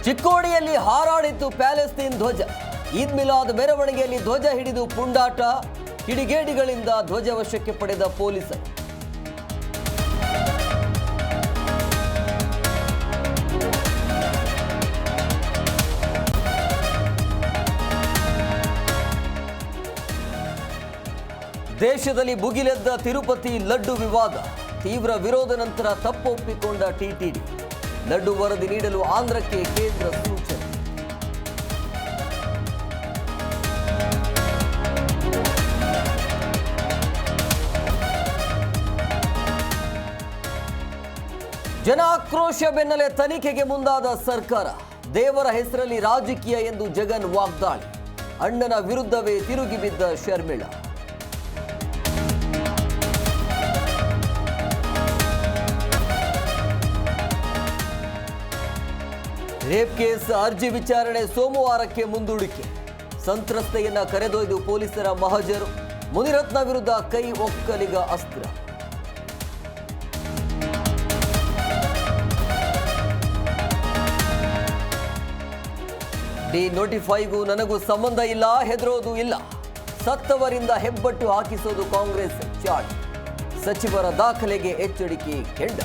ಚಿಕ್ಕೋಡಿಯಲ್ಲಿ ಹಾರಾಡಿತ್ತು Palestine ಧ್ವಜ. ಈದ್ ಮಿಲಾದ್ ಮೆರವಣಿಗೆಯಲ್ಲಿ ಧ್ವಜ ಹಿಡಿದು ಪುಂಡಾಟ, ಕಿಡಿಗೇಡಿಗಳಿಂದ ಧ್ವಜ ವಶಕ್ಕೆ ಪಡೆದ ಪೊಲೀಸರು. ದೇಶದಲ್ಲಿ ಭುಗಿಲೆದ್ದ ತಿರುಪತಿ ಲಡ್ಡು ವಿವಾದ. ತೀವ್ರ ವಿರೋಧ ನಂತರ ತಪ್ಪೊಪ್ಪಿಕೊಂಡ ಟಿಟಿಡಿ. ಲಡ್ಡು ವರದಿ ನೀಡಲು ಆಂಧ್ರಕ್ಕೆ ಕೇಂದ್ರ ಸೂಚನೆ. ಜನಾಕ್ರೋಶ ಬೆನ್ನಲ್ಲೇ ತನಿಖೆಗೆ ಮುಂದಾದ ಸರ್ಕಾರ. ದೇವರ ಹೆಸರಲ್ಲಿ ರಾಜಕೀಯ ಎಂದು ಜಗನ್ ವಾಗ್ದಾಳಿ. ಅಣ್ಣನ ವಿರುದ್ಧವೇ ತಿರುಗಿ ಬಿದ್ದ ಶರ್ಮಿಳಾ. ರೇಪ್ ಕೇಸ್ ಅರ್ಜಿ ವಿಚಾರಣೆ ಸೋಮವಾರಕ್ಕೆ ಮುಂದೂಡಿಕೆ. ಸಂತ್ರಸ್ತೆಯನ್ನ ಕರೆದೊಯ್ದು ಪೊಲೀಸರ ಮಹಜರು. ಮುನಿರತ್ನ ವಿರುದ್ಧ ಕೈ ಒಕ್ಕಲಿಗ ಅಸ್ತ್ರ. ಡಿ-ನೋಟಿಫೈಗೂ ನನಗೂ ಸಂಬಂಧ ಇಲ್ಲ, ಹೆದರೋದು ಇಲ್ಲ. ಸತ್ತವರಿಂದ ಹೆಬ್ಬಟ್ಟು ಹಾಕಿಸೋದು ಕಾಂಗ್ರೆಸ್ ಚಾಳಿ. ಸಚಿವರ ದಾಖಲೆಗೆ ಎಚ್ಚರಿಕೆ ಕೆಂಡ.